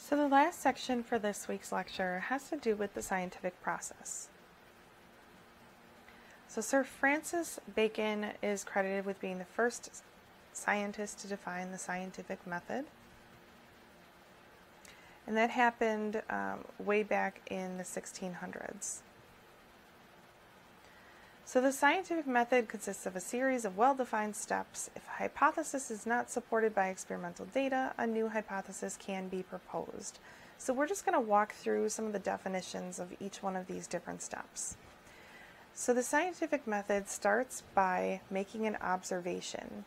So the last section for this week's lecture has to do with the scientific process. So Sir Francis Bacon is credited with being the first scientist to define the scientific method. And that happened way back in the 1600s. So the scientific method consists of a series of well-defined steps. If a hypothesis is not supported by experimental data, a new hypothesis can be proposed. So we're just going to walk through some of the definitions of each one of these different steps. So the scientific method starts by making an observation.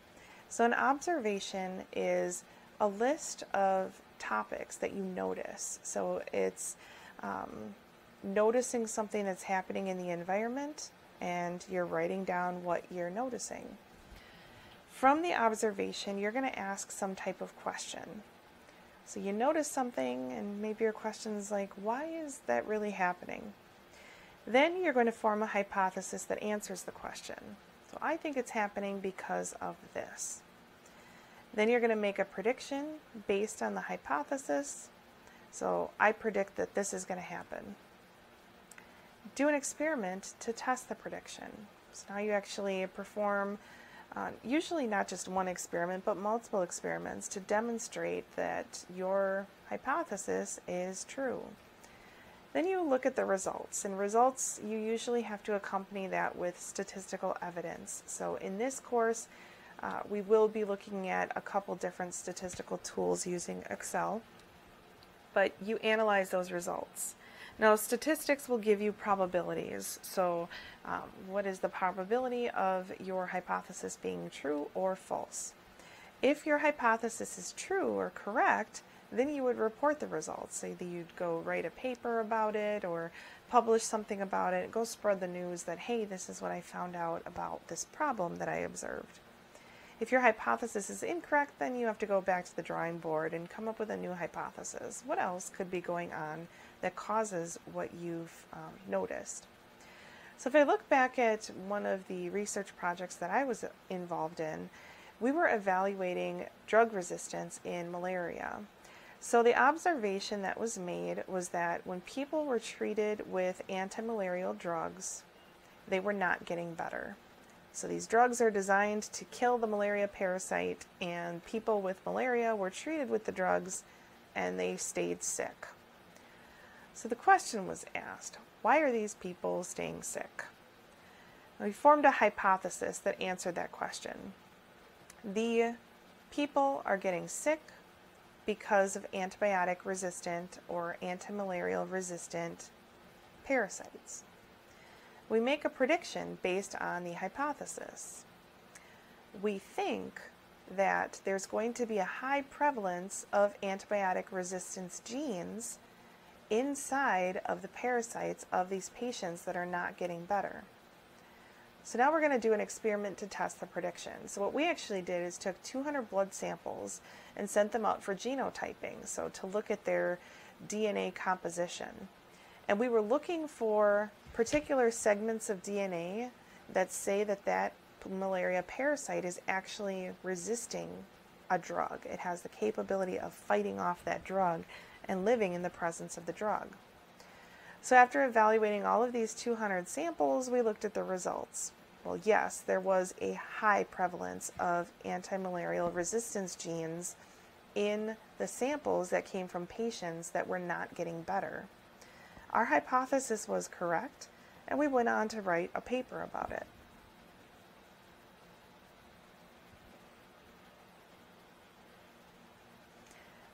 So an observation is a list of topics that you notice. So it's noticing something that's happening in the environment, and you're writing down what you're noticing. From the observation, you're going to ask some type of question. So you notice something, and maybe your question is like, why is that really happening? Then you're going to form a hypothesis that answers the question. So I think it's happening because of this. Then you're going to make a prediction based on the hypothesis. So I predict that this is going to happen. Do an experiment to test the prediction. So now you actually perform usually not just one experiment, but multiple experiments to demonstrate that your hypothesis is true. Then you look at the results, and results you usually have to accompany that with statistical evidence. So in this course, we will be looking at a couple different statistical tools using Excel, but you analyze those results. Now, statistics will give you probabilities. So what is the probability of your hypothesis being true or false? If your hypothesis is true or correct, then you would report the results. So either you'd go write a paper about it or publish something about it, go spread the news that, hey, this is what I found out about this problem that I observed. If your hypothesis is incorrect, then you have to go back to the drawing board and come up with a new hypothesis. What else could be going on that causes what you've noticed? So if I look back at one of the research projects that I was involved in, we were evaluating drug resistance in malaria. So the observation that was made was that when people were treated with anti-malarial drugs, they were not getting better. So these drugs are designed to kill the malaria parasite, and people with malaria were treated with the drugs and they stayed sick. So the question was asked, why are these people staying sick? We formed a hypothesis that answered that question. The people are getting sick because of antibiotic resistant or anti-malarial resistant parasites. We make a prediction based on the hypothesis. We think that there's going to be a high prevalence of antibiotic resistance genes inside of the parasites of these patients that are not getting better. So now we're going to do an experiment to test the prediction. So what we actually did is took 200 blood samples and sent them out for genotyping, so to look at their DNA composition. And we were looking for particular segments of DNA that say that that malaria parasite is actually resisting a drug. It has the capability of fighting off that drug and living in the presence of the drug. So after evaluating all of these 200 samples, we looked at the results. Well, yes, there was a high prevalence of anti-malarial resistance genes in the samples that came from patients that were not getting better. Our hypothesis was correct, and we went on to write a paper about it.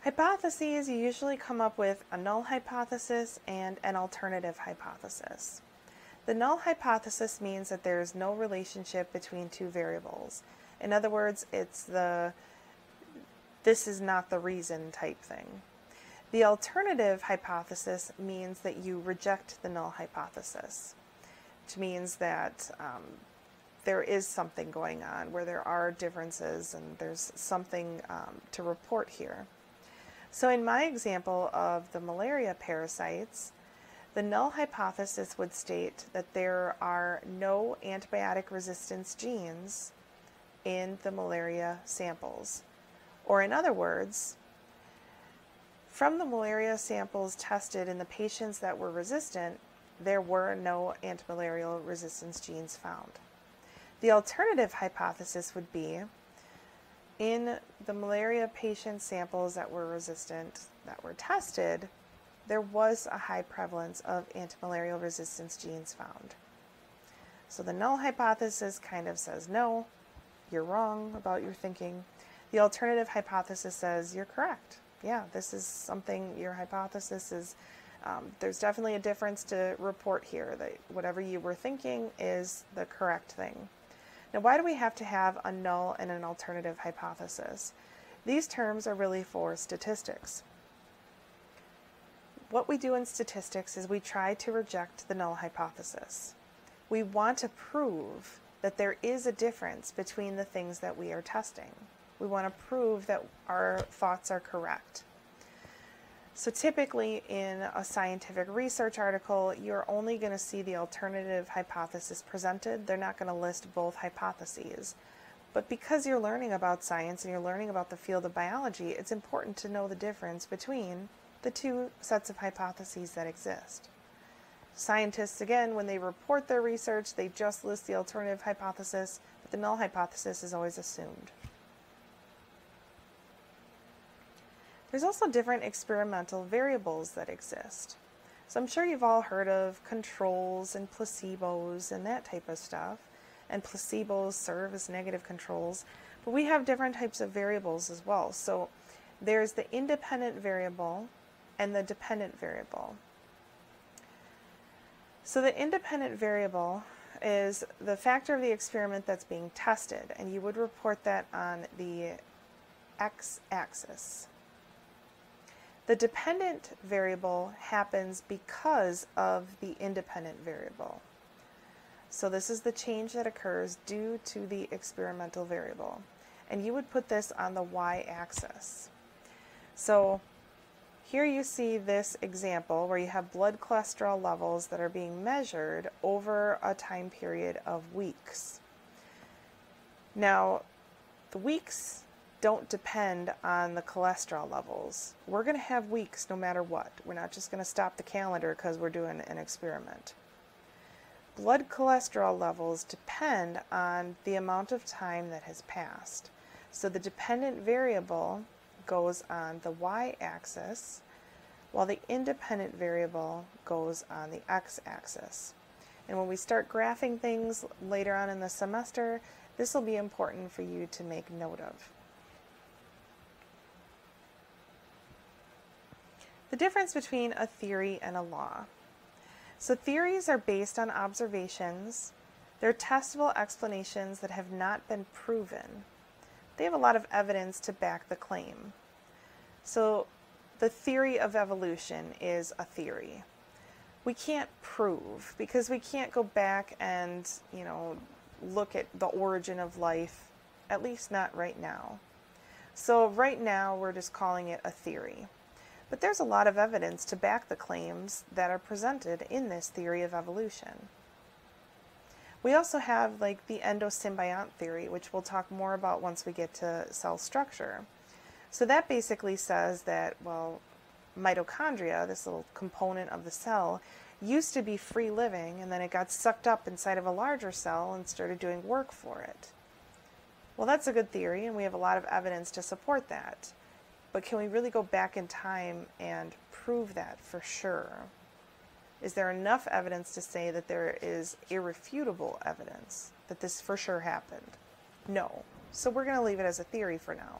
Hypotheses, you usually come up with a null hypothesis and an alternative hypothesis. The null hypothesis means that there is no relationship between two variables. In other words, it's the this is not the reason type thing. The alternative hypothesis means that you reject the null hypothesis, which means that there is something going on where there are differences and there's something to report here. So in my example of the malaria parasites, the null hypothesis would state that there are no antibiotic resistance genes in the malaria samples. Or in other words, From the malaria samples tested in the patients that were resistant, there were no antimalarial resistance genes found. The alternative hypothesis would be, in the malaria patient samples that were resistant, that were tested, there was a high prevalence of antimalarial resistance genes found. So the null hypothesis kind of says, no, you're wrong about your thinking. The alternative hypothesis says, you're correct. Yeah, this is something, your hypothesis is, there's definitely a difference to report here, that whatever you were thinking is the correct thing. Now, why do we have to have a null and an alternative hypothesis? These terms are really for statistics. What we do in statistics is we try to reject the null hypothesis. We want to prove that there is a difference between the things that we are testing. We want to prove that our thoughts are correct. So typically in a scientific research article, you're only going to see the alternative hypothesis presented. They're not going to list both hypotheses. But because you're learning about science and you're learning about the field of biology, it's important to know the difference between the two sets of hypotheses that exist. Scientists, again, when they report their research, they just list the alternative hypothesis, but the null hypothesis is always assumed. There's also different experimental variables that exist. So I'm sure you've all heard of controls and placebos and that type of stuff. And placebos serve as negative controls. But we have different types of variables as well. So there's the independent variable and the dependent variable. So the independent variable is the factor of the experiment that's being tested. And you would report that on the x-axis. The dependent variable happens because of the independent variable. So this is the change that occurs due to the experimental variable. And you would put this on the y-axis. So here you see this example where you have blood cholesterol levels that are being measured over a time period of weeks. Now, the weeks don't depend on the cholesterol levels. We're going to have weeks no matter what. We're not just going to stop the calendar because we're doing an experiment. Blood cholesterol levels depend on the amount of time that has passed. So the dependent variable goes on the y-axis, while the independent variable goes on the x-axis. And when we start graphing things later on in the semester, this will be important for you to make note of. The difference between a theory and a law. So theories are based on observations. They're testable explanations that have not been proven. They have a lot of evidence to back the claim. So the theory of evolution is a theory. We can't prove, because we can't go back and, look at the origin of life, at least not right now. So right now we're just calling it a theory. But there's a lot of evidence to back the claims that are presented in this theory of evolution. We also have like the endosymbiont theory, which we'll talk more about once we get to cell structure. So that basically says that, well, mitochondria, this little component of the cell, used to be free living, and then it got sucked up inside of a larger cell and started doing work for it. Well, that's a good theory, and we have a lot of evidence to support that. But can we really go back in time and prove that for sure? Is there enough evidence to say that there is irrefutable evidence that this for sure happened? No. So we're going to leave it as a theory for now.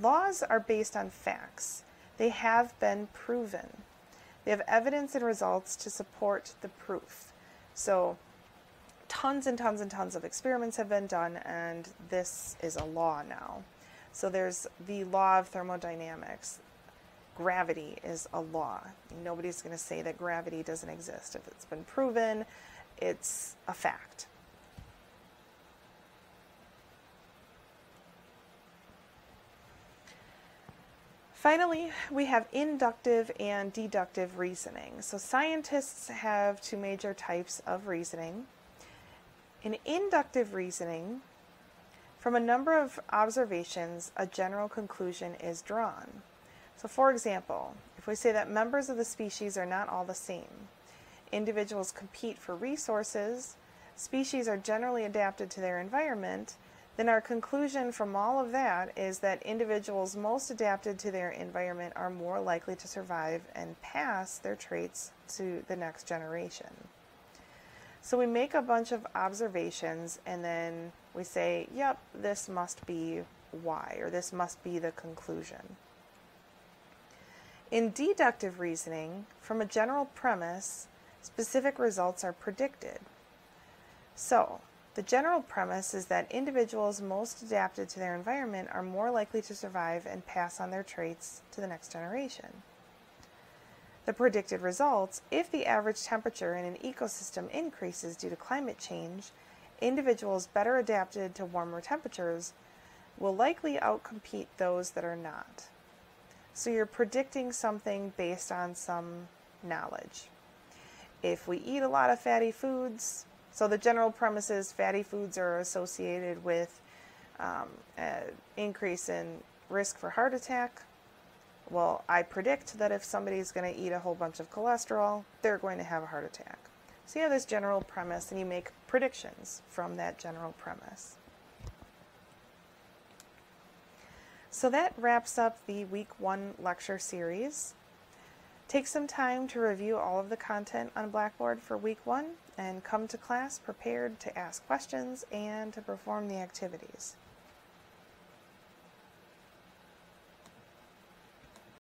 Laws are based on facts. They have been proven. They have evidence and results to support the proof. So tons and tons and tons of experiments have been done, and this is a law now. So there's the law of thermodynamics. Gravity is a law. Nobody's going to say that gravity doesn't exist. If it's been proven, it's a fact. Finally, we have inductive and deductive reasoning. So scientists have two major types of reasoning. In inductive reasoning, from a number of observations, a general conclusion is drawn. So for example, if we say that members of the species are not all the same, individuals compete for resources, species are generally adapted to their environment, then our conclusion from all of that is that individuals most adapted to their environment are more likely to survive and pass their traits to the next generation. So we make a bunch of observations and then we say, yep, this must be why, or this must be the conclusion. In deductive reasoning, from a general premise, specific results are predicted. So, the general premise is that individuals most adapted to their environment are more likely to survive and pass on their traits to the next generation. The predicted results, if the average temperature in an ecosystem increases due to climate change, individuals better adapted to warmer temperatures will likely outcompete those that are not. So you're predicting something based on some knowledge. If we eat a lot of fatty foods, so the general premise is fatty foods are associated with an increase in risk for heart attack. Well, I predict that if somebody's going to eat a whole bunch of cholesterol, they're going to have a heart attack. So you have this general premise and you make predictions from that general premise. So that wraps up the Week 1 lecture series. Take some time to review all of the content on Blackboard for Week 1 and come to class prepared to ask questions and to perform the activities.